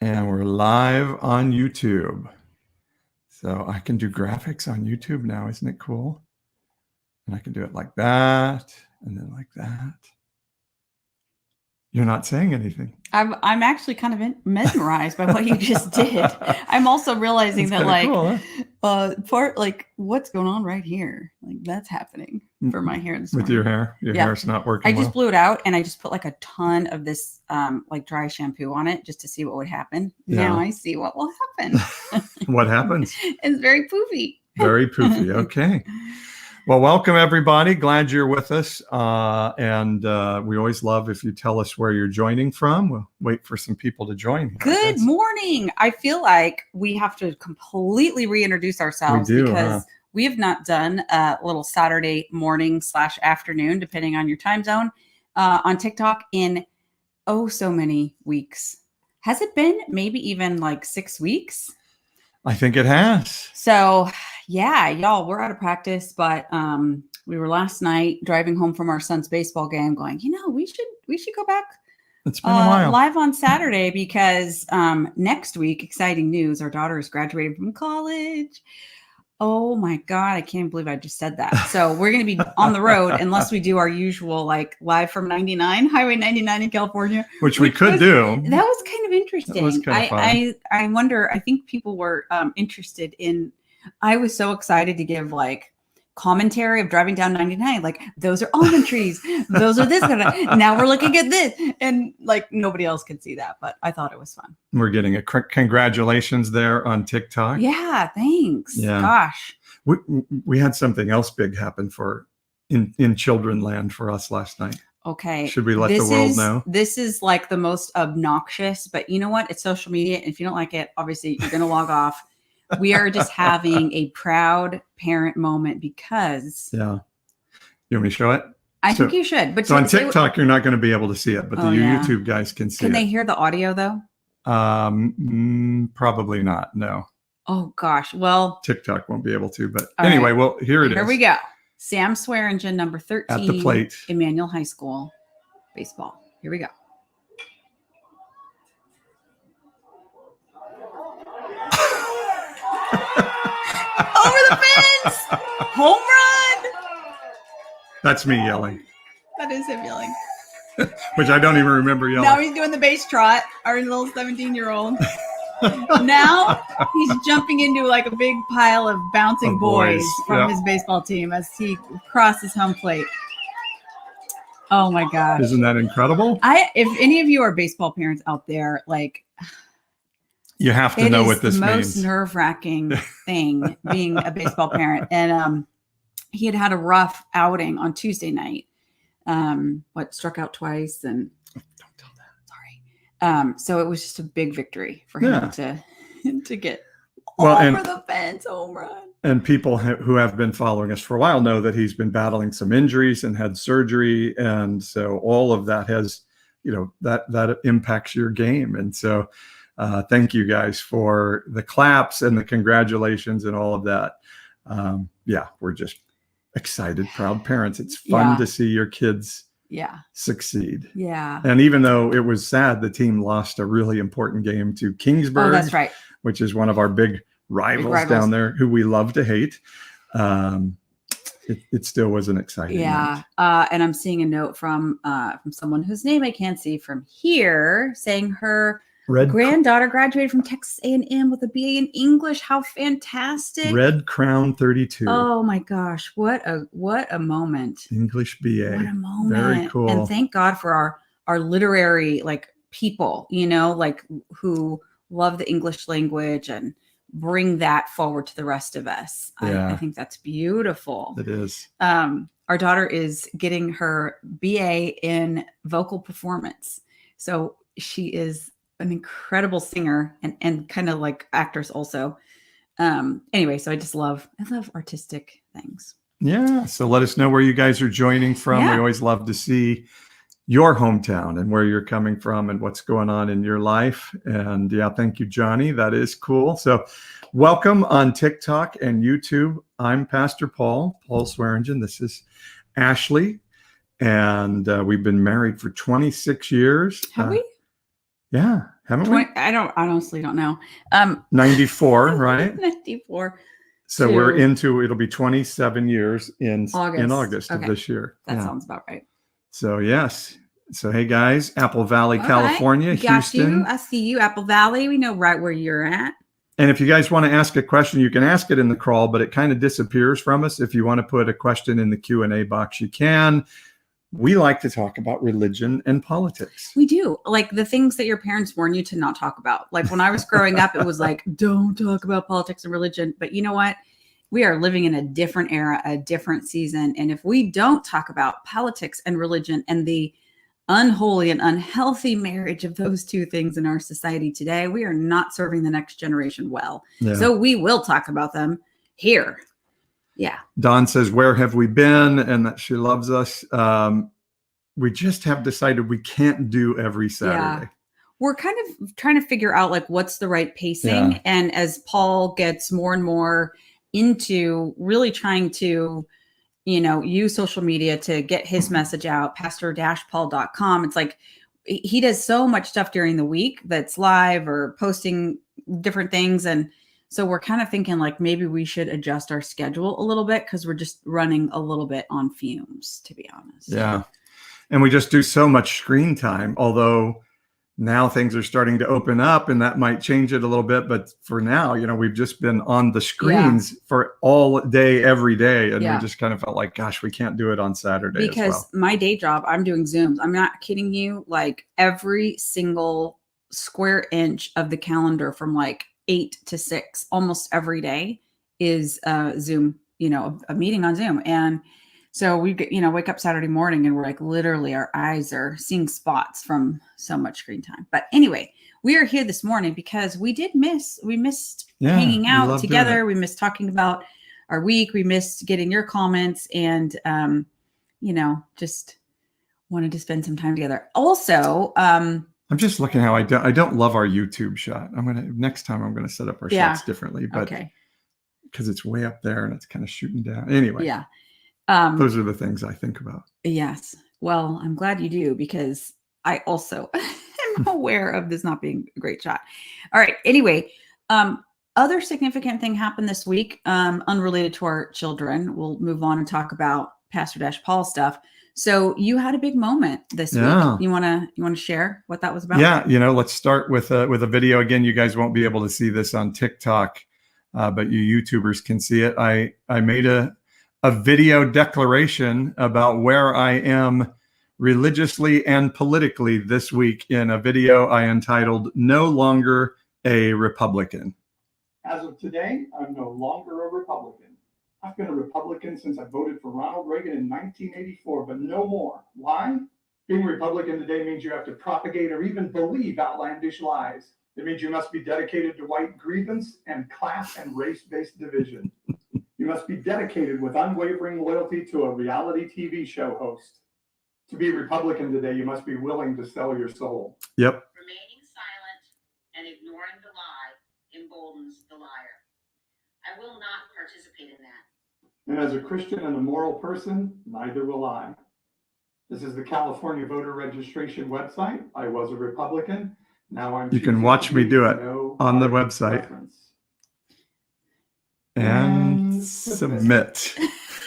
And we're live on YouTube. So I can do graphics on YouTube now. Isn't it cool? And I can do it like that and then like that. You're not saying anything. I'm actually kind of mesmerized by what you just did. I'm also realizing that cool, what's going on right here? Like that's happening for my hair this morning. With your hair? Your hair's not working. I just blew it out and I just put like a ton of this like dry shampoo on it just to see what would happen. Yeah. Now I see what will happen. What happens? It's very poofy. Very poofy. Okay. Well, welcome everybody. Glad you're with us. And we always love if you tell us where you're joining from. We'll wait for some people to join here. Good morning. I feel like we have to completely reintroduce ourselves because we have not done a little Saturday morning / afternoon, depending on your time zone, on TikTok in so many weeks. Has it been maybe even like 6 weeks? I think it has. So yeah, y'all, we're out of practice, but we were last night driving home from our son's baseball game going, we should go back. It's been a while. Live on Saturday because next week, exciting news, our daughter is graduating from college. Oh my God, I can't believe I just said that. So we're going to be on the road unless we do our usual like live from 99, Highway 99 in California. Which we could do. That was kind of interesting. That was kind of fun. I wonder, I think people were interested in, I was so excited to give like commentary of driving down 99. Like those are almond trees. Those are this. Now we're looking at this. And like nobody else could see that, but I thought it was fun. We're getting a congratulations there on TikTok. Yeah, thanks. Yeah. Gosh. We had something else big happen in children land for us last night. Okay. Should we let the world know? This is like the most obnoxious, but you know what? It's social media. And if you don't like it, obviously you're going to log off. We are just having a proud parent moment because. Yeah. You want me to show it? I think you should. But so on TikTok, you're not going to be able to see it, but the YouTube guys can see it. Can they hear the audio though? Probably not. No. Oh gosh. Well, TikTok won't be able to, but anyway, well, here it is. Here we go. Sam Swearengin, number 13. At the plate. Emmanuel High School baseball. Here we go. Over the fence! Home run! That's me yelling. That is him yelling. Which I don't even remember yelling. Now he's doing the base trot, our little 17-year-old. Now he's jumping into like a big pile of bouncing boys from his baseball team as he crosses home plate. Oh my gosh. Isn't that incredible? If any of you are baseball parents out there, like you have to know what this means. It is the most nerve-wracking thing being a baseball parent. And he had a rough outing on Tuesday night. Struck out twice and don't tell that. Sorry. So it was just a big victory for him to get over the fence home run. And people who have been following us for a while know that he's been battling some injuries and had surgery. And so all of that has, that impacts your game. And so thank you guys for the claps and the congratulations and all of that. We're just excited, proud parents. It's fun to see your kids succeed. Yeah. And even though it was sad, the team lost a really important game to Kingsburg. Oh, that's right. Which is one of our big rivals down there who we love to hate. It still was an exciting night. And I'm seeing a note from someone whose name I can't see from here saying her granddaughter graduated from Texas A&M with a BA in English. How fantastic. Red Crown 32. Oh my gosh. What a moment. English BA. What a moment. Very cool. And thank God for our literary people, who love the English language and bring that forward to the rest of us. I think that's beautiful. It is. Our daughter is getting her BA in vocal performance. So she is an incredible singer and kind of like actress also. Anyway, so I love artistic things. Yeah. So let us know where you guys are joining from. We always love to see your hometown and where you're coming from and what's going on in your life. And thank you, Johnny. That is cool. So welcome on TikTok and YouTube. I'm Pastor Paul Swearengin. This is Ashley. And we've been married for 26 years. Have we? Yeah, haven't we? I honestly don't know. 94, right? 94. So we're into, it'll be 27 years in August. of this year. That sounds about right. So yes. So hey guys, Apple Valley, California, right. Got Houston. You. I see you, Apple Valley. We know right where you're at. And if you guys want to ask a question, you can ask it in the crawl, but it kind of disappears from us. If you want to put a question in the Q&A box, you can. We like to talk about religion and politics. We do. Like the things that your parents warn you to not talk about. Like when I was growing up, it was like, don't talk about politics and religion. But you know what? We are living in a different era, a different season. And if we don't talk about politics and religion and the unholy and unhealthy marriage of those two things in our society today, we are not serving the next generation well. Yeah. So we will talk about them here. Yeah. Dawn says, where have we been? And that she loves us. We just have decided we can't do every Saturday. Yeah. We're kind of trying to figure out like what's the right pacing. Yeah. And as Paul gets more and more into really trying to, use social media to get his message out, pastor-paul.com. It's like he does so much stuff during the week that's live or posting different things. And so we're kind of thinking like maybe we should adjust our schedule a little bit because we're just running a little bit on fumes, to be honest. Yeah. And we just do so much screen time, although now things are starting to open up and that might change it a little bit. But for now, we've just been on the screens for all day, every day. And we just kind of felt like, gosh, we can't do it on Saturday because my day job, I'm doing Zooms. I'm not kidding you. Like every single square inch of the calendar from like 8 to 6, almost every day is Zoom, a meeting on Zoom. And so we wake up Saturday morning and we're like, literally our eyes are seeing spots from so much screen time. But anyway, we are here this morning because we missed hanging out together. We missed talking about our week. We missed getting your comments and, just wanted to spend some time together. Also, I'm just looking how I don't love our YouTube shot. Next time I'm going to set up our shots differently, but because it's way up there and it's kind of shooting down. Anyway. Yeah. Those are the things I think about. Yes. Well, I'm glad you do because I also am aware of this not being a great shot. All right. Anyway, other significant thing happened this week, unrelated to our children. We'll move on and talk about Pastor-Paul stuff. So you had a big moment this week. You want to share what that was about? Yeah. Let's start with a video. Again, you guys won't be able to see this on TikTok, but you YouTubers can see it. I made a video declaration about where I am religiously and politically this week in a video I entitled "No Longer a Republican." As of today, I'm no longer a Republican. I've been a Republican since I voted for Ronald Reagan in 1984, but no more. Why? Being a Republican today means you have to propagate or even believe outlandish lies. It means you must be dedicated to white grievance and class and race-based division. You must be dedicated with unwavering loyalty to a reality TV show host. To be Republican today, you must be willing to sell your soul. Yep. Remaining silent and ignoring the lie emboldens the liar. I will not participate in that. And as a Christian and a moral person, neither will I. This is the California voter registration website. I was a Republican. Now I'm. You can watch me do it on the website. Preference. And submit.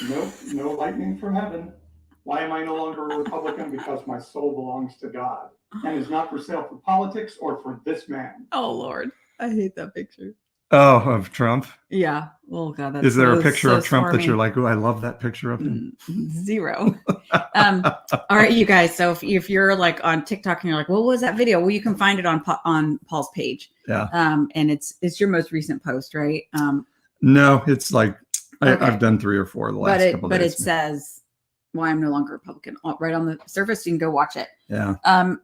Nope, no lightning from heaven. Why am I no longer a Republican? Because my soul belongs to God and is not for sale for politics or for this man. Oh, Lord. I hate that picture. Oh, of Trump? Yeah. Oh, God. Is there a picture of Trump that you're like, oh, I love that picture of him? Zero. All right, you guys. So if you're like on TikTok and you're like, what was that video? Well, you can find it on Paul's page. Yeah. And it's your most recent post, right? No, it's like I've done 3 or 4 the last couple days. But it says why I'm no longer Republican right on the surface. You can go watch it. Yeah.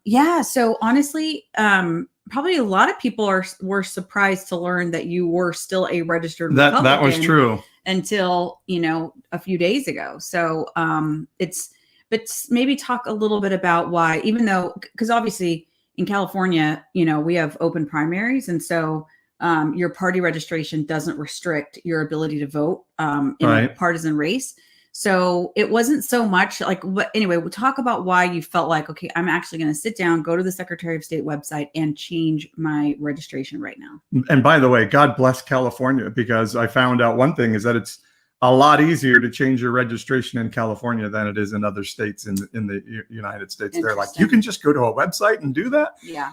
Yeah. So honestly, probably a lot of people were surprised to learn that you were still a registered Republican. That was true until a few days ago. So but maybe talk a little bit about why, even though because obviously in California, we have open primaries, and so. Your party registration doesn't restrict your ability to vote in a partisan race. So it wasn't so much like, but anyway, we'll talk about why you felt like, okay, I'm actually going to sit down, go to the Secretary of State website and change my registration right now. And by the way, God bless California, because I found out one thing is that it's a lot easier to change your registration in California than it is in other states in the United States. They're like, you can just go to a website and do that. Yeah.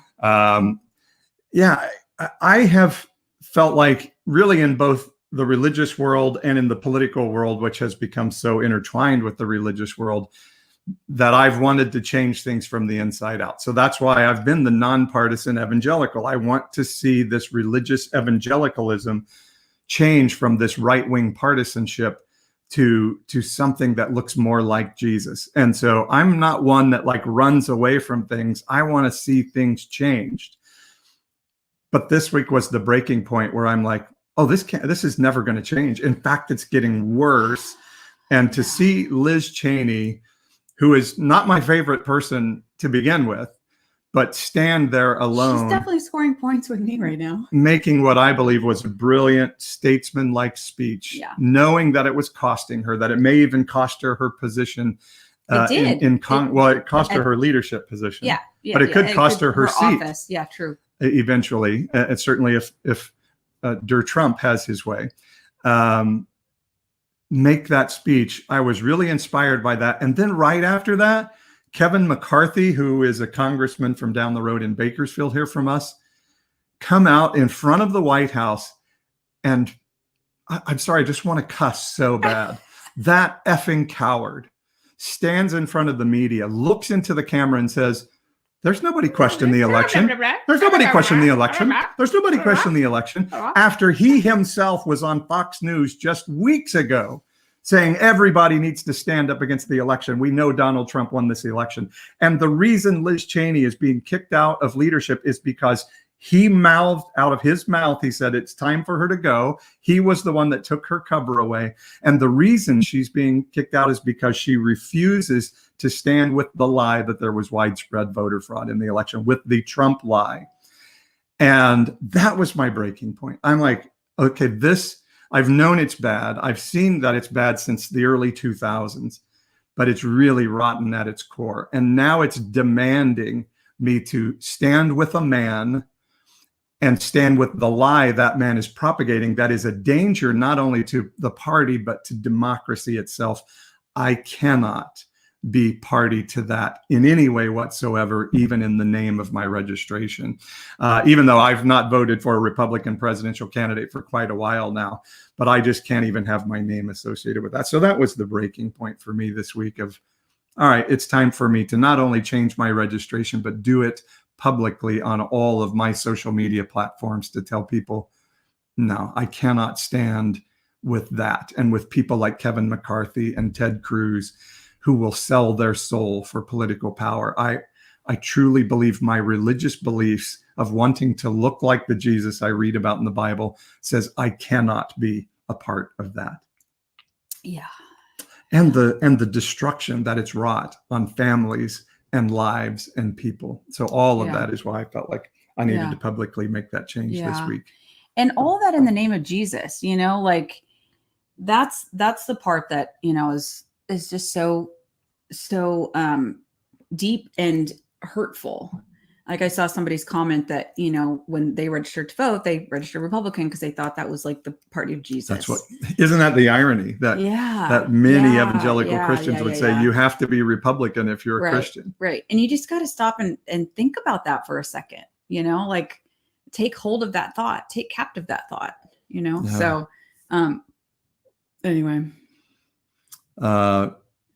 Yeah. I have felt like really in both the religious world and in the political world, which has become so intertwined with the religious world, that I've wanted to change things from the inside out. So that's why I've been the nonpartisan evangelical. I want to see this religious evangelicalism change from this right-wing partisanship to something that looks more like Jesus. And so I'm not one that like runs away from things. I want to see things changed. But this week was the breaking point where I'm like, oh, this is never going to change. In fact, it's getting worse. And to see Liz Cheney, who is not my favorite person to begin with, but stand there alone. She's definitely scoring points with me right now. Making what I believe was a brilliant statesman-like speech, knowing that it was costing her, that it may even cost her her position. It did. Well, it cost her her leadership position. Yeah. But it could cost her her seat. Office. Yeah, true. Eventually. And certainly if Der Trump has his way. Make that speech. I was really inspired by that. And then right after that, Kevin McCarthy, who is a congressman from down the road in Bakersfield here from us, come out in front of the White House. And I'm sorry, I just want to cuss so bad. That effing coward stands in front of the media, looks into the camera and says, there's nobody questioning the election. There's nobody questioning the election. There's nobody questioning the election. After he himself was on Fox News just weeks ago saying everybody needs to stand up against the election. We know Donald Trump won this election. And the reason Liz Cheney is being kicked out of leadership is because he mouthed out of his mouth, he said, it's time for her to go. He was the one that took her cover away. And the reason she's being kicked out is because she refuses to stand with the lie that there was widespread voter fraud in the election, with the Trump lie. And that was my breaking point. I'm like, okay, I've known it's bad. I've seen that it's bad since the early 2000s, but it's really rotten at its core. And now it's demanding me to stand with a man and stand with the lie that man is propagating. That is a danger not only to the party, but to democracy itself. I cannot be party to that in any way whatsoever, even in the name of my registration. Even though I've not voted for a Republican presidential candidate for quite a while now, but I just can't even have my name associated with that. So that was the breaking point for me this week of, all right, it's time for me to not only change my registration, but do it publicly on all of my social media platforms to tell people, no, I cannot stand with that. And with people like Kevin McCarthy and Ted Cruz, who will sell their soul for political power. I truly believe my religious beliefs of wanting to look like the Jesus I read about in the Bible says I cannot be a part of that. Yeah. And the destruction that it's wrought on families and lives and people. So all of that is why I felt like I needed to publicly make that change this week. And all that in the name of Jesus, like that's the part that, is just so deep and hurtful. Like I saw somebody's comment that, when they registered to vote, they registered Republican because they thought that was like the party of Jesus. Isn't that the irony that many evangelical Christians would say you have to be Republican if you're a Christian. Right. And you just got to stop and think about that for a second, like take hold of that thought, take captive that thought, So anyway.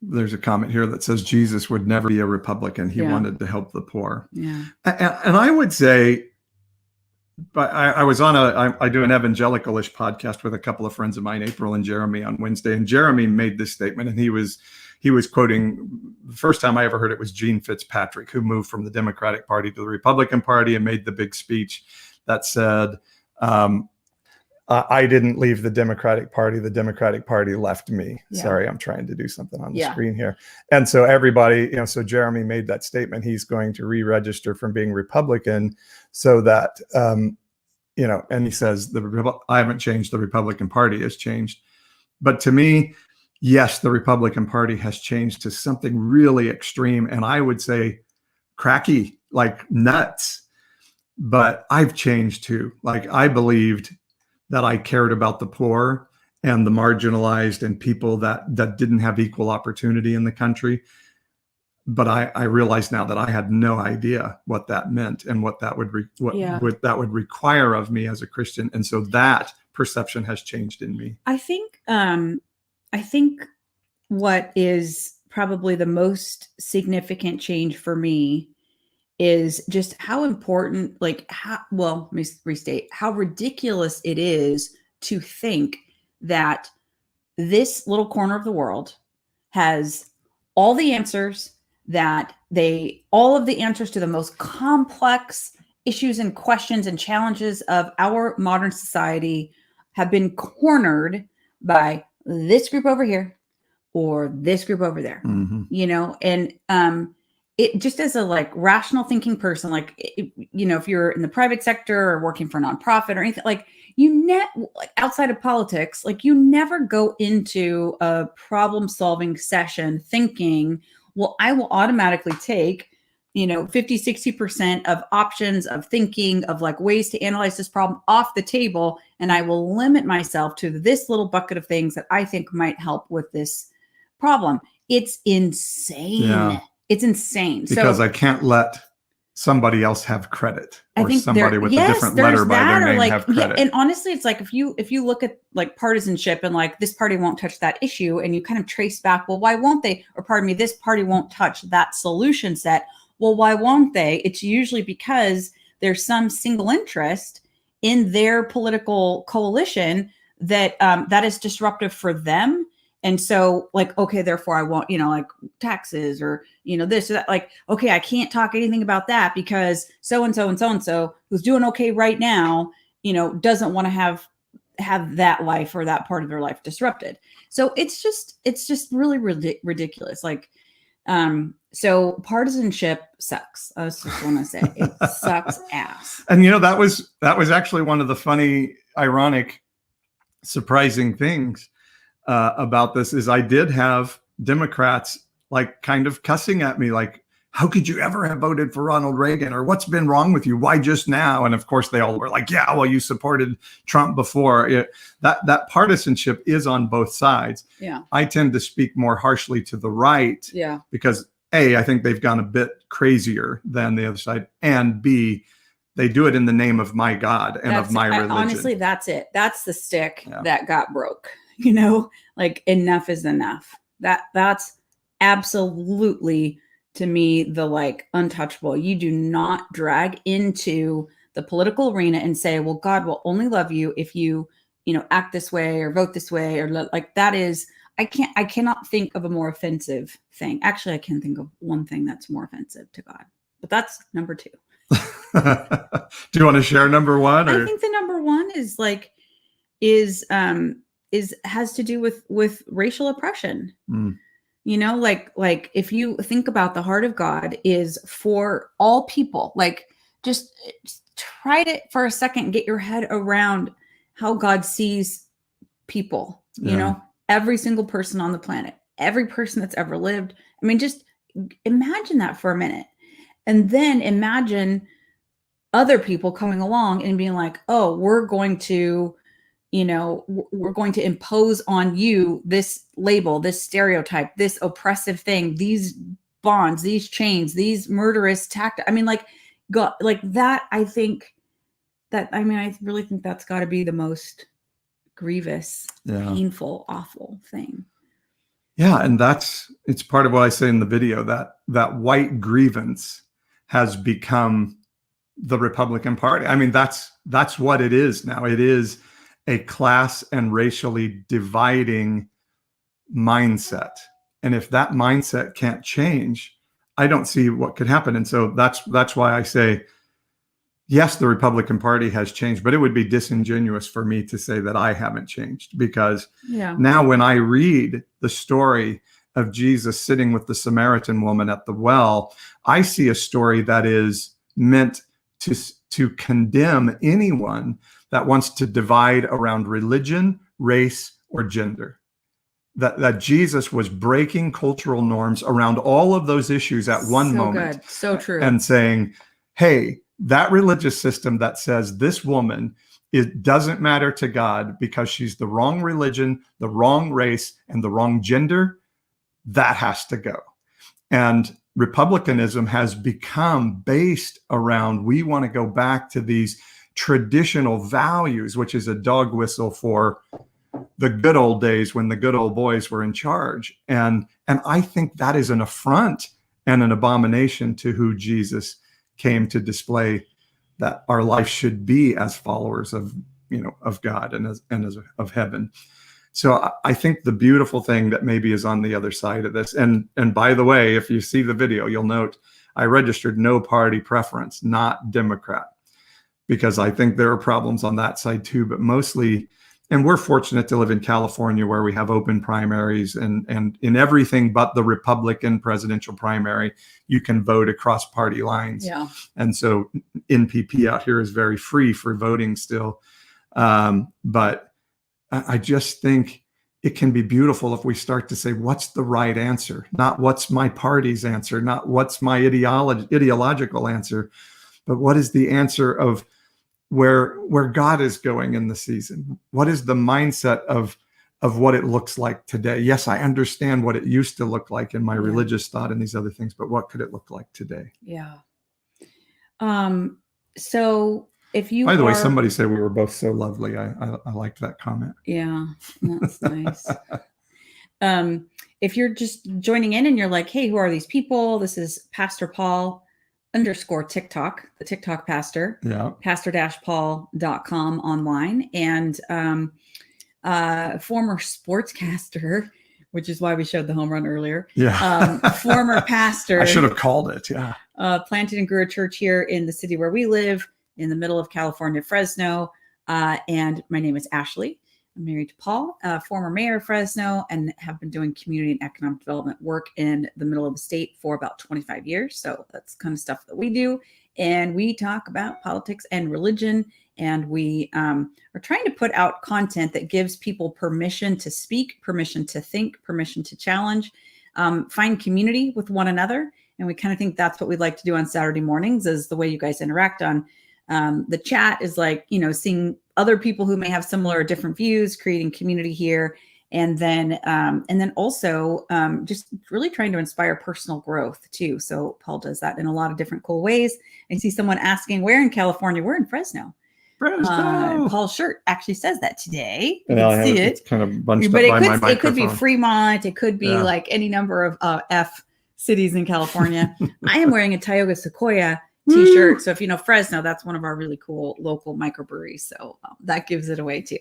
There's a comment here that says Jesus would never be a Republican. He wanted to help the poor. Yeah. And I would say, but I was on I do an evangelicalish podcast with a couple of friends of mine, April and Jeremy, on Wednesday. And Jeremy made this statement, and he was quoting, the first time I ever heard it was Gene Fitzpatrick, who moved from the Democratic Party to the Republican Party and made the big speech that said, I didn't leave the Democratic Party. The Democratic Party left me. Yeah. Sorry, I'm trying to do something on the screen here. And so everybody, so Jeremy made that statement. He's going to re-register from being Republican so that, and he says, I haven't changed, the Republican Party has changed. But to me, yes, the Republican Party has changed to something really extreme, and I would say cracky, like nuts. But I've changed too. Like, I believed that I cared about the poor and the marginalized and people that didn't have equal opportunity in the country. But I realize now that I had no idea what that meant and what that would that would require of me as a Christian. And so that perception has changed in me. I think what is probably the most significant change for me is just how important, let me restate, how ridiculous it is to think that this little corner of the world has all the answers, all of the answers to the most complex issues and questions and challenges of our modern society have been cornered by this group over here or this group over there, and it just as a rational thinking person, if you're in the private sector or working for a nonprofit or anything, outside of politics, you never go into a problem solving session thinking, well, I will automatically take 50-60% of options of thinking of ways to analyze this problem off the table, and I will limit myself to this little bucket of things that I think might help with this problem. It's insane. Yeah. It's insane. Because I can't let somebody else have credit, or I think somebody with a different letter by their name have credit. Yeah, and honestly, it's if you look at partisanship and this party won't touch that issue, and you kind of trace back, well, why won't they? Or pardon me, this party won't touch that solution set. Well, why won't they? It's usually because there's some single interest in their political coalition that that is disruptive for them. And so okay, therefore I want, taxes or, this or that, okay, I can't talk anything about that because so-and-so and so-and-so who's doing okay right now, doesn't want to have that life or that part of their life disrupted. So it's just really ridiculous. So partisanship sucks. I just want to say it sucks ass. And, that was actually one of the funny, ironic, surprising things about this is I did have Democrats kind of cussing at me, how could you ever have voted for Ronald Reagan, or what's been wrong with you? Why just now? And of course they all were yeah, well, you supported Trump before. That partisanship is on both sides. Yeah. I tend to speak more harshly to the right. Yeah. Because A, I think they've gone a bit crazier than the other side, and B, they do it in the name of my God and of my religion. Honestly, that's it. That's the stick that got broke. Enough is enough. That's absolutely, to me, the untouchable. You do not drag into the political arena and say, well, God will only love you if you, act this way or vote this way, or that is, I cannot think of a more offensive thing. Actually, I can think of one thing that's more offensive to God, but that's number two. Do you want to share number one? Or? I think the number one has to do with racial oppression. If you think about the heart of God is for all people, just try to for a second get your head around how God sees people, every single person on the planet, every person that's ever lived. I mean, just imagine that for a minute, and then imagine other people coming along and being oh, we're going to impose on you this label, this stereotype, this oppressive thing, these bonds, these chains, these murderous tactics. I mean, God, that, I really think that's got to be the most grievous, painful, awful thing. Yeah. And it's part of what I say in the video, that white grievance has become the Republican Party. I mean, that's what it is now. It is a class and racially dividing mindset. And if that mindset can't change, I don't see what could happen. And so that's why I say, yes, the Republican Party has changed, but it would be disingenuous for me to say that I haven't changed, because now when I read the story of Jesus sitting with the Samaritan woman at the well, I see a story that is meant to condemn anyone that wants to divide around religion, race, or gender. that Jesus was breaking cultural norms around all of those issues at one moment. Good. So true. And saying, hey, that religious system that says this woman, it doesn't matter to God because she's the wrong religion, the wrong race, and the wrong gender, that has to go. And republicanism has become based around, we want to go back to these traditional values, which is a dog whistle for the good old days when the good old boys were in charge. And I think that is an affront and an abomination to who Jesus came to display that our life should be as followers of, of God and as of heaven. So I think the beautiful thing that maybe is on the other side of this, and by the way, if you see the video, you'll note I registered no party preference, not Democrat, because I think there are problems on that side too, but mostly, and we're fortunate to live in California where we have open primaries, and in everything but the Republican presidential primary, you can vote across party lines. Yeah. And so NPP out here is very free for voting still. But I just think it can be beautiful if we start to say, what's the right answer? Not what's my party's answer, not what's my ideological answer, but what is the answer of where God is going in the season? What is the mindset of what it looks like today? Yes, I understand what it used to look like in my religious thought and these other things, but what could it look like today? Yeah. So if you, by the way, somebody said we were both so lovely. I liked that comment. Yeah, that's nice. If you're just joining in and you're like, hey, who are these people? This is Pastor Paul _TikTok, the TikTok pastor, pastor-paul.com online, and former sportscaster, which is why we showed the home run earlier. Yeah. Former pastor. I should have called it. Yeah. Planted and grew a church here in the city where we live, in the middle of California, Fresno. And my name is Ashley. I'm married to Paul, former mayor of Fresno, and have been doing community and economic development work in the middle of the state for about 25 years. So that's kind of stuff that we do. And we talk about politics and religion. And we are trying to put out content that gives people permission to speak, permission to think, permission to challenge, find community with one another. And we kind of think that's what we'd like to do on Saturday mornings, is the way you guys interact on the chat is like, seeing other people who may have similar or different views, creating community here. And then also just really trying to inspire personal growth too. So Paul does that in a lot of different cool ways. I see someone asking, where in California? We're in Fresno. Paul's shirt actually says that today. You can see it. It's kind of bunched but up by my microphone. It could be Fremont. It could be like any number of F cities in California. I am wearing a Tioga Sequoia t-shirt. So if you know Fresno, that's one of our really cool local microbreweries. So that gives it away too.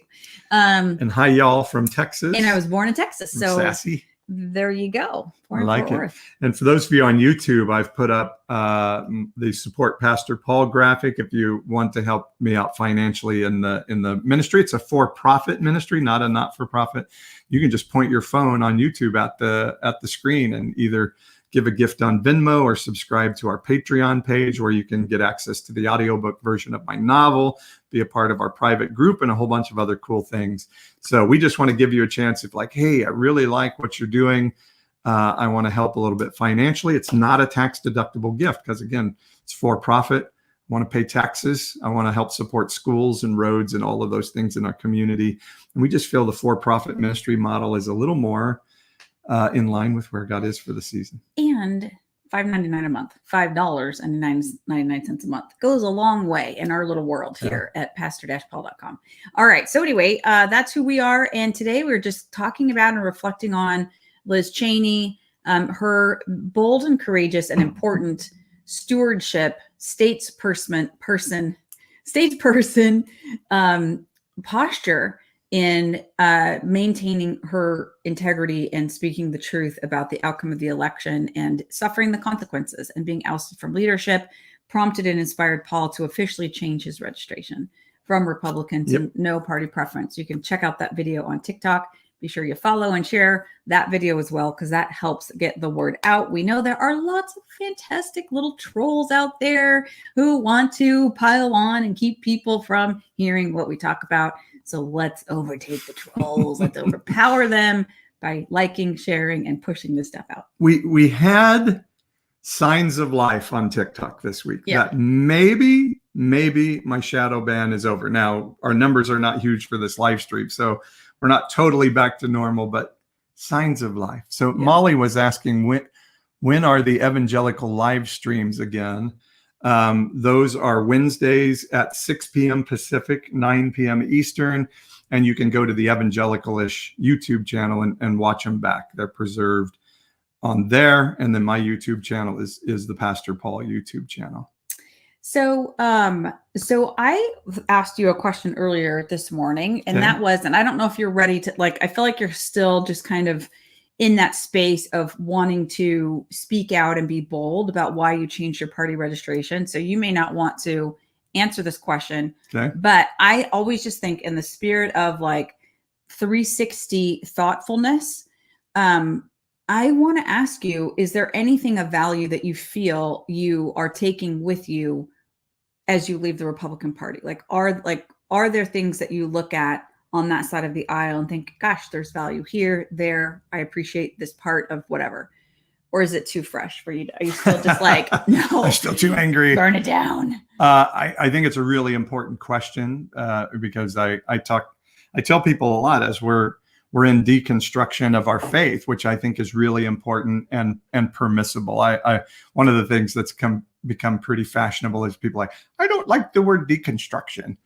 And hi y'all from Texas. And I was born in Texas. So sassy. There you go. I like it. And for those of you on YouTube, I've put up the Support Pastor Paul graphic. If you want to help me out financially in the ministry, it's a for-profit ministry, not a not-for-profit. You can just point your phone on YouTube at the screen and either give a gift on Venmo or subscribe to our Patreon page, where you can get access to the audiobook version of my novel, be a part of our private group, and a whole bunch of other cool things. So we just want to give you a chance if like, hey, I really like what you're doing. I want to help a little bit financially. It's not a tax deductible gift because, again, it's for profit. I want to pay taxes. I want to help support schools and roads and all of those things in our community. And we just feel the for-profit ministry model is a little more in line with where God is for the season. And $5.99 a month, $5.99 a month goes a long way in our little world here at pastor-paul.com. All right. So anyway, that's who we are. And today we're just talking about and reflecting on Liz Cheney, her bold and courageous and important stewardship, statesperson posture in maintaining her integrity and speaking the truth about the outcome of the election and suffering the consequences and being ousted from leadership, prompted and inspired Paul to officially change his registration from Republican to no party preference. You can check out that video on TikTok. Be sure you follow and share that video as well, because that helps get the word out. We know there are lots of fantastic little trolls out there who want to pile on and keep people from hearing what we talk about. So let's overtake the trolls. Let's overpower them. by liking, sharing, and pushing this stuff out. We had signs of life on TikTok this week that maybe my shadow ban is over. Now, our numbers are not huge for this live stream, so we're not totally back to normal, but signs of life. So Molly was asking, when are the evangelical live streams again? Those are Wednesdays at 6 p.m. Pacific, 9 p.m. Eastern, and you can go to the Evangelical-ish YouTube channel and watch them back. They're preserved on there, and then my YouTube channel is the Pastor Paul YouTube channel. So I asked you a question earlier this morning, and that was, and I don't know if you're ready to, like, I feel like you're still just kind of in that space of wanting to speak out and be bold about why you changed your party registration. So you may not want to answer this question, but I always just think in the spirit of like 360 thoughtfulness, I want to ask you, is there anything of value that you feel you are taking with you as you leave the Republican Party? Are there things that you look at on that side of the aisle and think, gosh, there's value here, there, I appreciate this part of whatever? Or is it too fresh for you? Are you still just like, no, I'm still too angry, burn it down? I think it's a really important question because I tell people a lot as we're in deconstruction of our faith, which I think is really important and permissible. I one of the things that's become pretty fashionable is people like, I don't like the word deconstruction.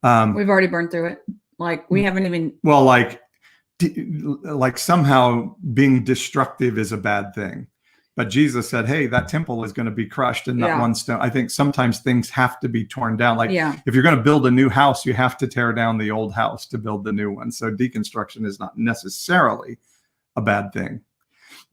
We've already burned through it. Like we haven't even. Well, like somehow being destructive is a bad thing. But Jesus said, hey, that temple is going to be crushed and not one stone. I think sometimes things have to be torn down. Like if you're going to build a new house, you have to tear down the old house to build the new one. So deconstruction is not necessarily a bad thing.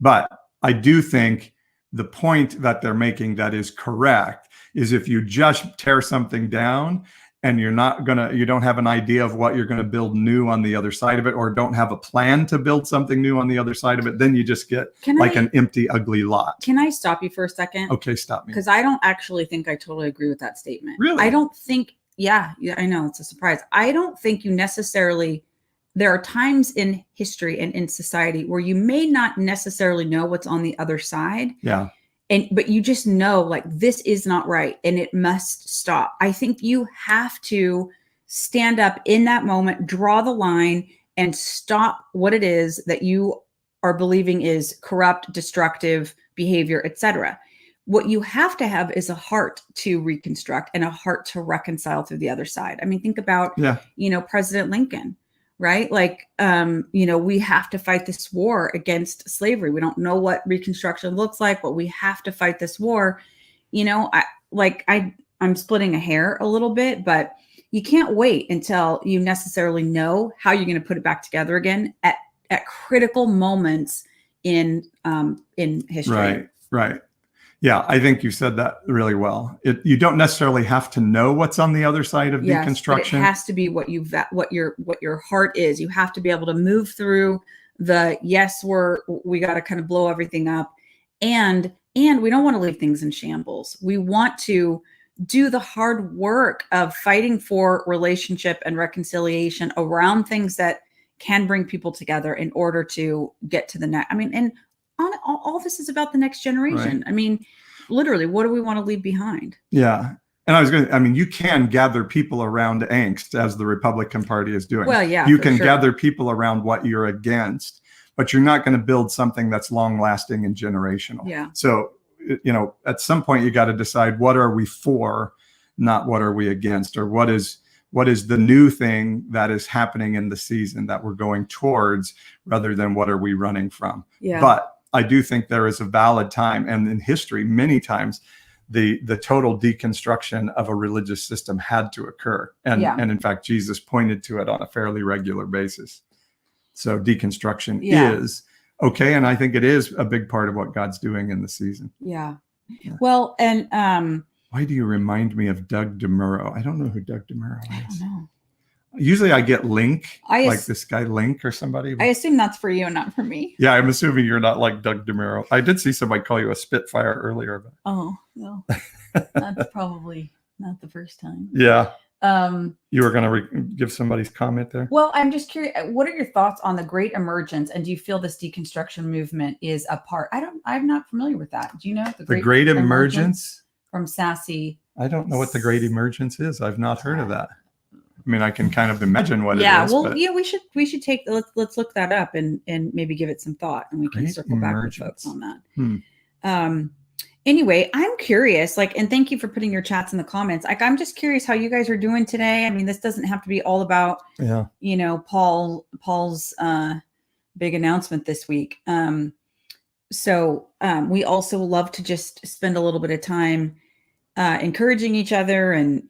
But I do think the point that they're making that is correct is if you just tear something down and you don't have an idea of what you're going to build new on the other side of it, or don't have a plan to build something new on the other side of it, then you just get an empty, ugly lot. Can I stop you for a second? Okay, stop me. Because I don't actually think I totally agree with that statement. Really? I don't think, yeah, I know, it's a surprise. I don't think you necessarily, there are times in history and in society where you may not necessarily know what's on the other side. Yeah. But you just know, like, this is not right and it must stop. I think you have to stand up in that moment, draw the line, and stop what it is that you are believing is corrupt, destructive behavior, etc. What you have to have is a heart to reconstruct and a heart to reconcile through the other side. I mean, think about, President Lincoln. Right? Like, we have to fight this war against slavery. We don't know what Reconstruction looks like, but we have to fight this war. I'm splitting a hair a little bit, but you can't wait until you necessarily know how you're going to put it back together again at critical moments in history. Right. Yeah, I think you said that really well. You don't necessarily have to know what's on the other side of deconstruction. But it has to be what your heart is. You have to be able to move through the we got to kind of blow everything up, and we don't want to leave things in shambles. We want to do the hard work of fighting for relationship and reconciliation around things that can bring people together in order to get to the next. I mean, and all this is about the next generation. Right. I mean, literally, what do we want to leave behind? Yeah. And you can gather people around angst, as the Republican Party is doing. Well, yeah. You can gather people around what you're against, but you're not going to build something that's long lasting and generational. Yeah. So, at some point you got to decide, what are we for, not what are we against, or what is the new thing that is happening in the season that we're going towards, rather than what are we running from. Yeah. But I do think there is a valid time, and in history, many times, the total deconstruction of a religious system had to occur. And in fact, Jesus pointed to it on a fairly regular basis. So deconstruction is okay. And I think it is a big part of what God's doing in the season. Yeah. Well, and why do you remind me of Doug DeMuro? I don't know who Doug DeMuro is. I don't know. Usually I get Link, like this guy Link or somebody. I assume that's for you and not for me. Yeah, I'm assuming you're not like Doug DeMuro. I did see somebody call you a Spitfire earlier. Oh, no. That's probably not the first time. Yeah. You were going to give somebody's comment there? Well, I'm just curious. What are your thoughts on the Great Emergence? And do you feel this deconstruction movement is a part? I'm not familiar with that. Do you know the Great Emergence from Sassy? I don't know what the Great Emergence is. I've not heard of that. I mean, I can kind of imagine what it is. Well, but... yeah, we should take let's look that up and maybe give it some thought, and we can circle back with folks on that. Anyway, I'm curious, and thank you for putting your chats in the comments. I'm just curious how you guys are doing today. I mean, this doesn't have to be all about, Paul's big announcement this week. So we also love to just spend a little bit of time encouraging each other and,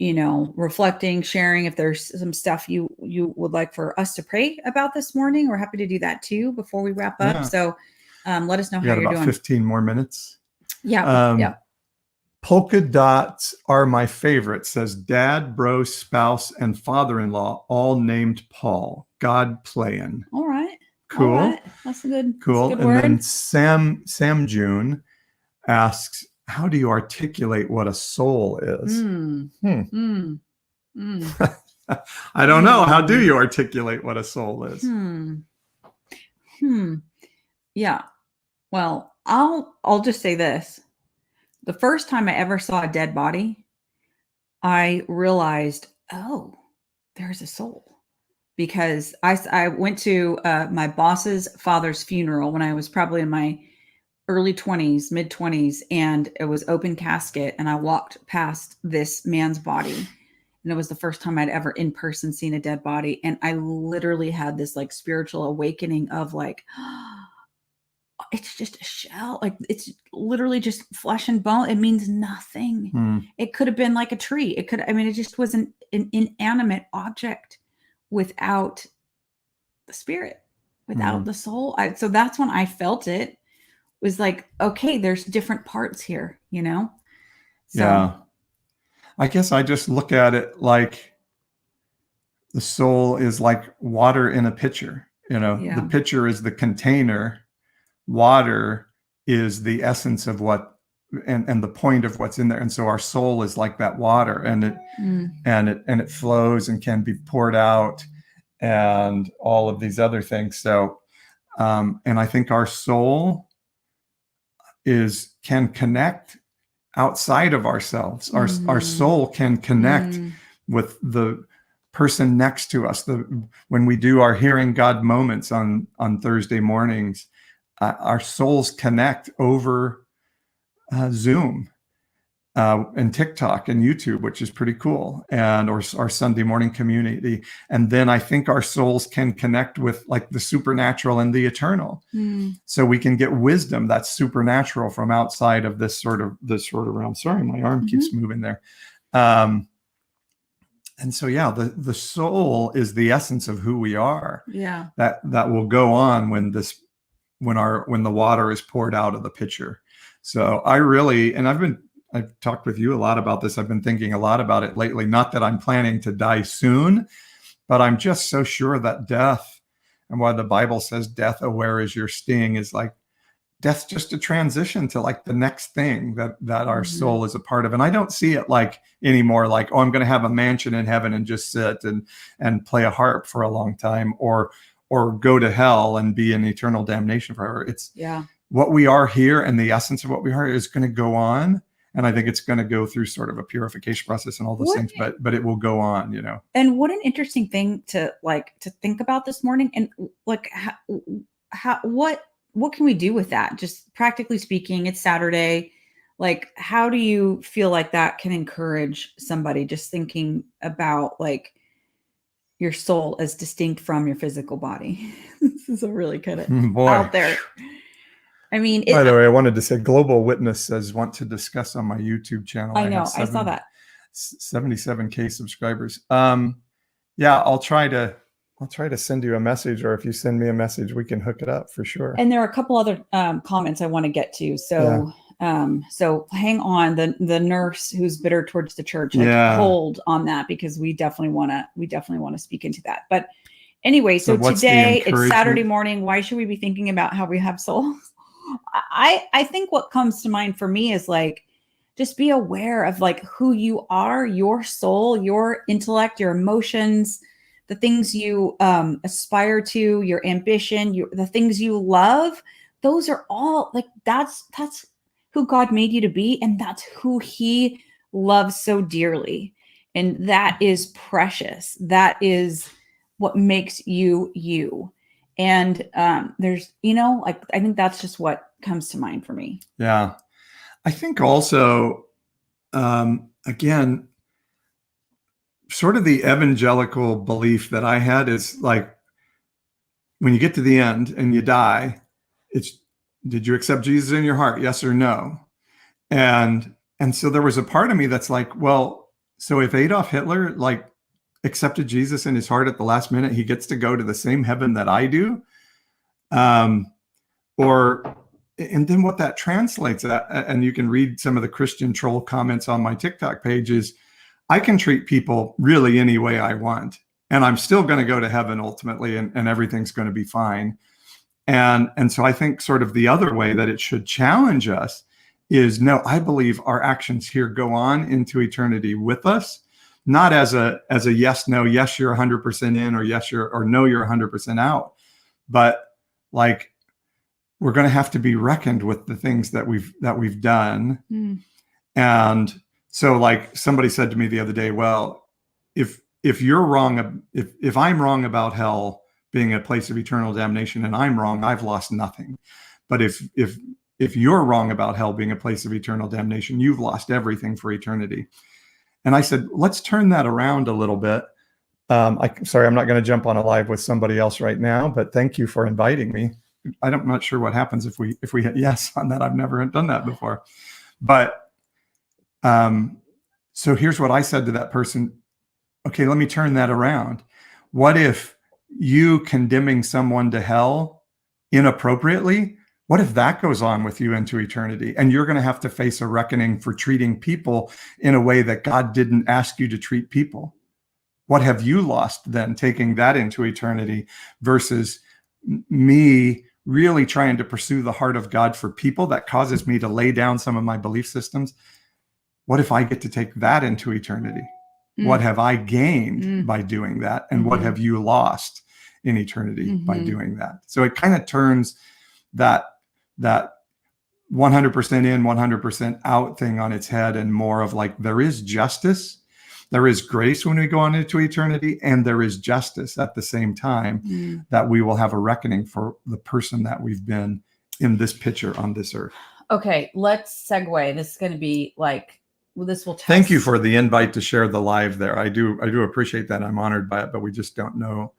reflecting, sharing. If there's some stuff you would like for us to pray about this morning, we're happy to do that too before we wrap up. So let us know how you're doing. 15 more minutes. Yeah. Polka dots are my favorite, says dad, bro, spouse, and father-in-law, all named Paul. God playing. All right. Cool. All right. That's a good and word. Then Sam June asks, how do you articulate what a soul is? I don't know. How do you articulate what a soul is? Yeah. Well, I'll just say this. The first time I ever saw a dead body, I realized, oh, there's a soul. Because I went to my boss's father's funeral when I was probably in my early 20s, mid 20s, and it was open casket. And I walked past this man's body. And it was the first time I'd ever in person seen a dead body. And I literally had this spiritual awakening of it's just a shell. It's literally just flesh and bone. It means nothing. It could have been like a tree. It just was an inanimate object without the spirit, without the soul. So that's when I felt it was okay, there's different parts here, So, yeah. I guess I just look at it like the soul is like water in a pitcher. The pitcher is the container. Water is the essence of what and the point of what's in there. And so our soul is like that water, and it flows and can be poured out and all of these other things. So and I think our soul can connect outside of ourselves. Our soul can connect with the person next to us. When we do our hearing God moments on Thursday mornings, our souls connect over Zoom and TikTok and YouTube, which is pretty cool, and or our Sunday morning community. And then I think our souls can connect with the supernatural and the eternal. So we can get wisdom that's supernatural from outside of this sort of realm. Sorry, my arm keeps moving there. And so, the soul is the essence of who we are. Yeah. That will go on when the water is poured out of the pitcher. So I've talked with you a lot about this. I've been thinking a lot about it lately. Not that I'm planning to die soon, but I'm just so sure that death, and why the Bible says death, oh, where is your sting, is death's just a transition to the next thing that our soul is a part of. And I don't see it anymore oh, I'm going to have a mansion in heaven and just sit and play a harp for a long time, or go to hell and be in eternal damnation forever. It's what we are here, and the essence of what we are is going to go on. And I think it's going to go through sort of a purification process and all those things, but it will go on, And what an interesting thing to think about this morning. And what can we do with that? Just practically speaking, it's Saturday. How do you feel that can encourage somebody just thinking about your soul as distinct from your physical body? This is a really kind of out there. I mean, by the way, I wanted to say Global Witness says want to discuss on my YouTube channel. I know. I saw that. 77K subscribers. I'll try to send you a message, or if you send me a message, we can hook it up for sure. And there are a couple other comments I want to get to. So so hang on. The nurse who's bitter towards the church, hold on that, because we definitely want to speak into that. But anyway, so today it's Saturday morning. Why should we be thinking about how we have souls? I think what comes to mind for me is just be aware of like who you are, your soul, your intellect, your emotions, the things you aspire to, your ambition, the things you love. Those are all like, that's who God made you to be. And that's who he loves so dearly. And that is precious. That is what makes you, you. And there's, like, I think that's just what comes to mind for me. Yeah. I think also, again, sort of the evangelical belief that I had is like, when you get to the end and you die, it's, did you accept Jesus in your heart? Yes or no? And so there was a part of me that's like, well, so if Adolf Hitler like accepted Jesus in his heart at the last minute, he gets to go to the same heaven that I do. And then what that translates at, and you can read some of the Christian troll comments on my TikTok page, is I can treat people really any way I want, and I'm still going to go to heaven ultimately, and everything's going to be fine. And so I think sort of the other way that it should challenge us is, no, I believe our actions here go on into eternity with us, not as a yes, no, yes, you're 100% in, or yes, or no, you're 100% out. But like, we're going to have to be reckoned with the things that we've done. Mm. And so like somebody said to me the other day, well, if you're wrong, if I'm wrong about hell being a place of eternal damnation and I'm wrong, I've lost nothing. But if you're wrong about hell being a place of eternal damnation, you've lost everything for eternity. And I said, let's turn that around a little bit. Sorry, I'm not going to jump on a live with somebody else right now, but thank you for inviting me. I'm not sure what happens if we hit yes on that. I've never done that before. But so here's what I said to that person. Okay, let me turn that around. What if you condemning someone to hell inappropriately, what if that goes on with you into eternity? And you're going to have to face a reckoning for treating people in a way that God didn't ask you to treat people. What have you lost then, taking that into eternity versus me really trying to pursue the heart of God for people that causes me to lay down some of my belief systems? What if I get to take that into eternity? What have I gained by doing that? And what have you lost in eternity by doing that? So it kind of turns that 100% in, 100% out thing on its head, and more of like, there is justice, there is grace when we go on into eternity, and there is justice at the same time, that we will have a reckoning for the person that we've been in this picture on this earth. Okay, let's segue. This is going to be like, well, this will test. Thank you for the invite to share the live there. I do appreciate that. I'm honored by it, but we just don't know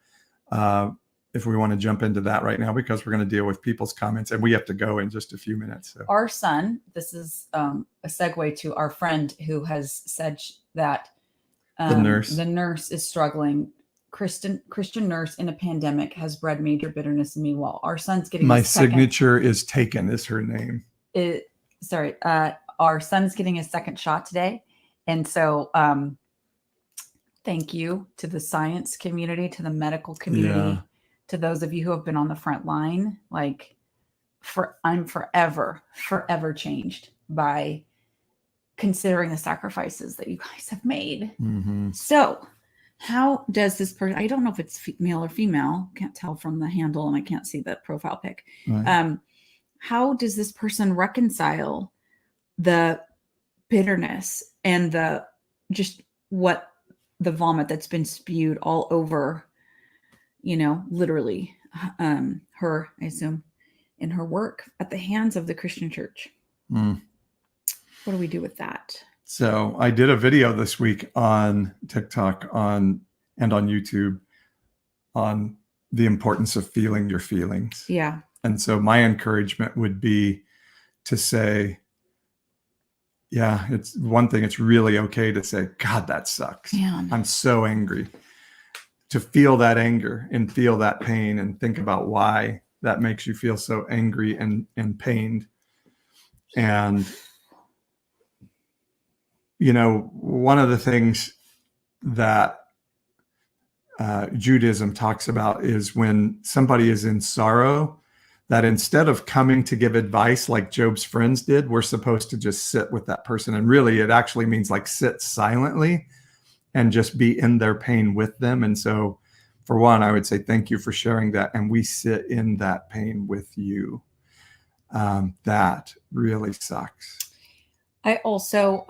if we want to jump into that right now, because we're going to deal with people's comments and we have to go in just a few minutes. So. Our son, this is a segue to our friend who has said that the nurse is struggling. Christian nurse in a pandemic has bred major bitterness in me. While our son's getting my signature is taken is her name. Our son's getting a second shot today. And so thank you to the science community, to the medical community, to those of you who have been on the front line. Like, I'm forever changed by considering the sacrifices that you guys have made. So how does this person, I don't know if it's male or female, can't tell from the handle, and I can't see the profile pic. Right. How does this person reconcile the bitterness and the vomit that's been spewed all over, literally her, I assume, in her work at the hands of the Christian church? What do we do with that? So I did a video this week on TikTok and on YouTube on the importance of feeling your feelings. Yeah. And so my encouragement would be to say, yeah, it's one thing. It's really okay to say, God, that sucks. Man. I'm so angry. To feel that anger and feel that pain and think about why that makes you feel so angry and pained. And, one of the things that Judaism talks about is when somebody is in sorrow, that instead of coming to give advice like Job's friends did, we're supposed to just sit with that person. And really, it actually means like sit silently and just be in their pain with them. And so for one, I would say thank you for sharing that. And we sit in that pain with you. That really sucks. I also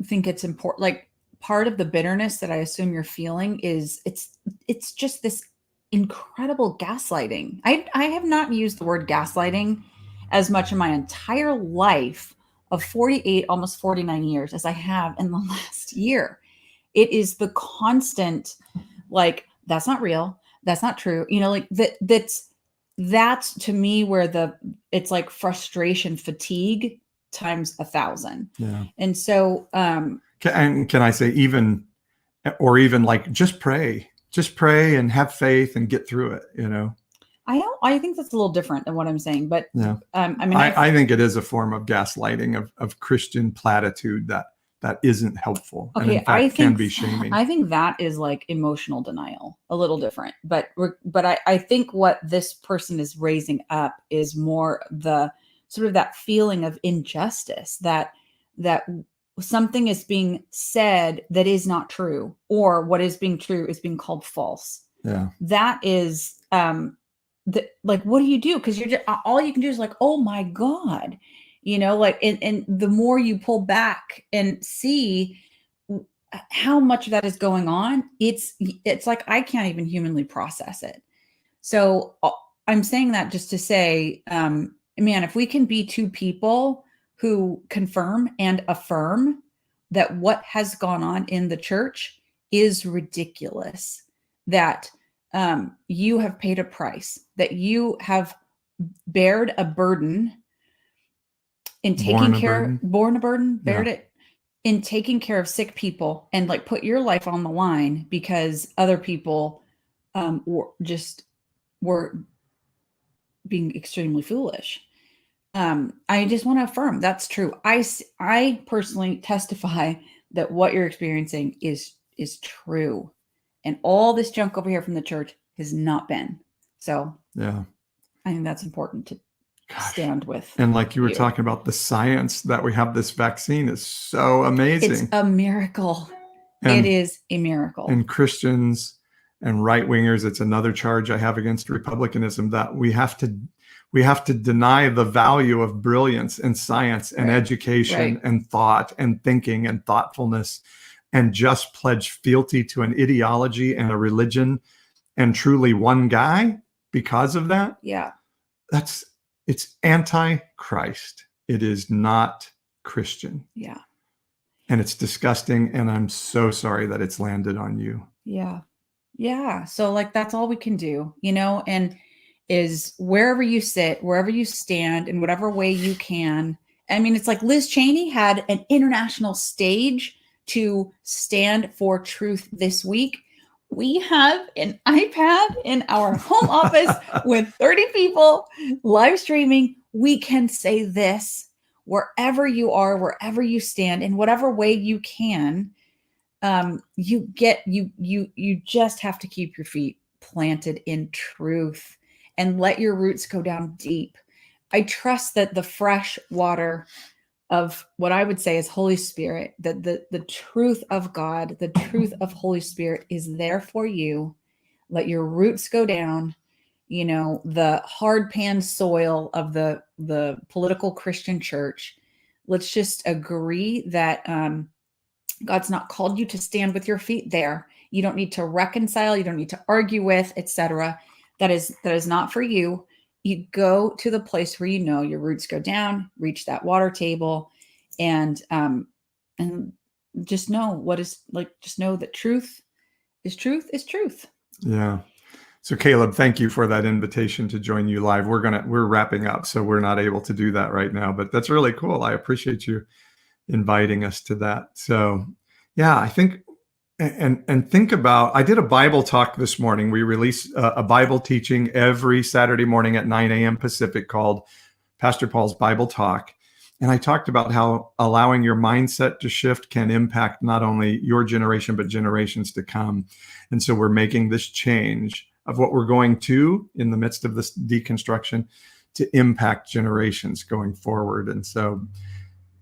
think it's important, like part of the bitterness that I assume you're feeling is it's just this incredible gaslighting. I have not used the word gaslighting as much in my entire life of 48, almost 49 years as I have in the last year. It is the constant, like, that's not real. That's not true. You know, like that's to me where it's like frustration, fatigue times 1,000. Yeah. And so, can I say even like just pray and have faith and get through it, you know? I think that's a little different than what I'm saying, but yeah. I mean, I think it is a form of gaslighting of Christian platitude that isn't helpful. Okay, and in fact can be shaming. I think that is like emotional denial, a little different. But I think what this person is raising up is more the sort of that feeling of injustice, that something is being said that is not true, or what is being true is being called false. Yeah. That is like, what do you do? Because you're just, all you can do is like, oh my God, you know, like, and the more you pull back and see how much of that is going on, it's like I can't even humanly process it. So I'm saying that just to say, man, if we can be two people who confirm and affirm that what has gone on in the church is ridiculous, that you have paid a price, that you have bared a burden in taking care, bared it in taking care of sick people, and like put your life on the line because other people were being extremely foolish. I just want to affirm that's true. I personally testify that what you're experiencing is true, and all this junk over here from the church has not been. So yeah, I think that's important to stand with. And like you were talking about, the science that we have this vaccine is so amazing. It's a miracle. It is a miracle. And Christians and right-wingers, it's another charge I have against republicanism, that we have to deny the value of brilliance and science and education and thought and thinking and thoughtfulness, and just pledge fealty to an ideology and a religion and truly one guy because of that. Yeah. It's anti-Christ. It is not Christian. Yeah. And it's disgusting. And I'm so sorry that it's landed on you. Yeah. Yeah. So like, that's all we can do, you know, and is wherever you sit, wherever you stand, in whatever way you can. I mean, it's like Liz Cheney had an international stage to stand for truth this week. We have an iPad in our home office with 30 people live streaming. We can say this wherever you are, wherever you stand, in whatever way you can. You just have to keep your feet planted in truth and let your roots go down deep. I trust that the fresh water of what I would say is Holy Spirit, that the truth of God, the truth of Holy Spirit is there for you. Let your roots go down, you know, the hard pan soil of the political Christian church. Let's just agree that God's not called you to stand with your feet there. You don't need to reconcile. You don't need to argue with, etc. That is not for you. You go to the place where you know your roots go down, reach that water table, and just know what is like. Just know that truth is truth. Yeah. So Caleb, thank you for that invitation to join you live. We're wrapping up, so we're not able to do that right now, but that's really cool. I appreciate you inviting us to that. So yeah, I think, and think about, I did a Bible talk this morning. We release a Bible teaching every Saturday morning at 9 a.m. Pacific called Pastor Paul's Bible Talk. And I talked about how allowing your mindset to shift can impact not only your generation, but generations to come. And so we're making this change of what we're going to in the midst of this deconstruction to impact generations going forward. And so,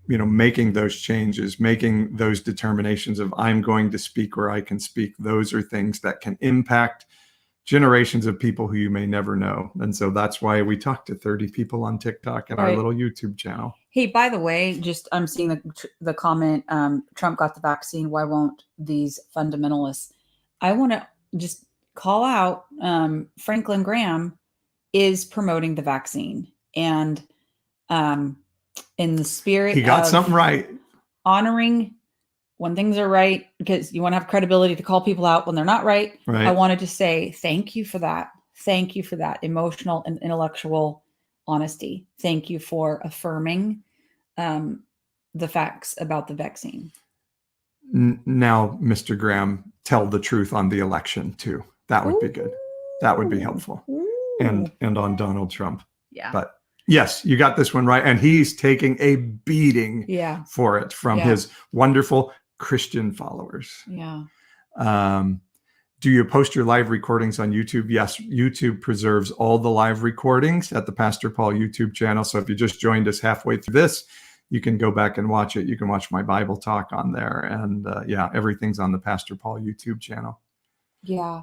making those changes, making those determinations of I'm going to speak where I can speak, those are things that can impact generations of people who you may never know. And so that's why we talk to 30 people on TikTok and our little YouTube channel. Hey, by the way, just I'm seeing the comment, Trump got the vaccine. Why won't these fundamentalists? I want to just call out Franklin Graham is promoting the vaccine. And in the spirit he got of something right. Honoring when things are right, because you want to have credibility to call people out when they're not right. I wanted to say thank you for that. Thank you for that emotional and intellectual honesty. Thank you for affirming the facts about the vaccine. Now, Mr. Graham, tell the truth on the election too. That would be good. That would be helpful. And on Donald Trump. Yeah. But yes, you got this one right. And he's taking a beating for it from his wonderful Christian followers. Yeah. Do you post your live recordings on YouTube? Yes, YouTube preserves all the live recordings at the Pastor Paul YouTube channel. So if you just joined us halfway through this, you can go back and watch it. You can watch my Bible talk on there. And everything's on the Pastor Paul YouTube channel. Yeah.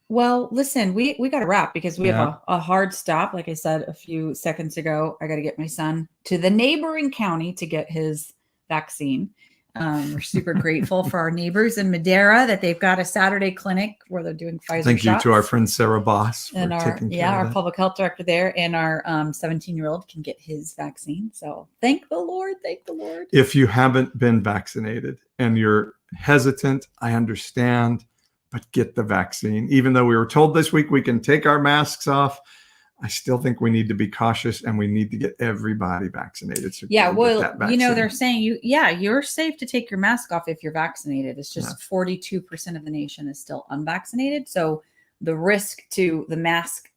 Well, listen, we got to wrap because we have a hard stop. Like I said a few seconds ago, I got to get my son to the neighboring county to get his vaccine. We're super grateful for our neighbors in Madera that they've got a Saturday clinic where they're doing Pfizer Thank shots. you to our friend Sarah Boss for and taking care of our that. public health director there, and our 17-year-old can get his vaccine. So thank the Lord. Thank the Lord. If you haven't been vaccinated and you're hesitant, I understand, but get the vaccine. Even though we were told this week we can take our masks off, I still think we need to be cautious and we need to get everybody vaccinated. So they're saying you're safe to take your mask off if you're vaccinated. It's just 42% of the nation is still unvaccinated. So the risk to the mask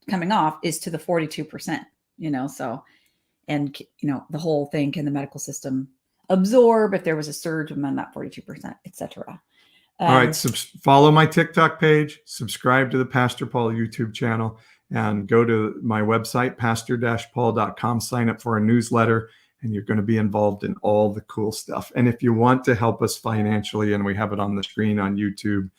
coming off is to the 42%, the whole thing, can the medical system absorb if there was a surge among that 42%, etc. All right. Follow my TikTok page, subscribe to the Pastor Paul YouTube channel, and go to my website, pastor-paul.com, sign up for a newsletter, and you're going to be involved in all the cool stuff. And if you want to help us financially, and we have it on the screen on YouTube,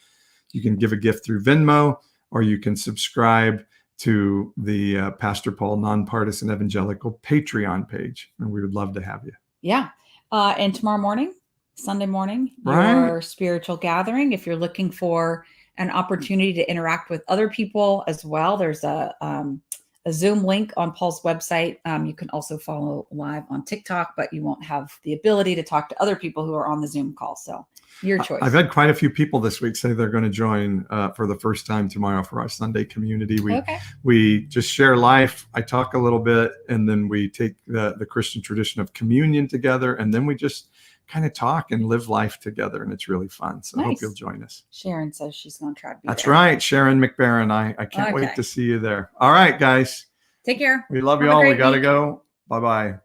you can give a gift through Venmo, or you can subscribe to the Pastor Paul Nonpartisan Evangelical Patreon page. And we would love to have you. Yeah. And tomorrow morning, Sunday morning, your spiritual gathering, if you're looking for an opportunity to interact with other people as well, there's a Zoom link on Paul's website. You can also follow live on TikTok, but you won't have the ability to talk to other people who are on the Zoom call. So your choice. I've had quite a few people this week say they're going to join for the first time tomorrow for our Sunday community. We just share life. I talk a little bit, and then we take the Christian tradition of communion together, and then we just kind of talk and live life together, and it's really fun. So I hope you'll join us. Sharon says she's going to try to be That's there. Right. Sharon McBaron. I can't wait to see you there. All right, guys. Take care. We love you all. We got to go. Bye-bye. Bye.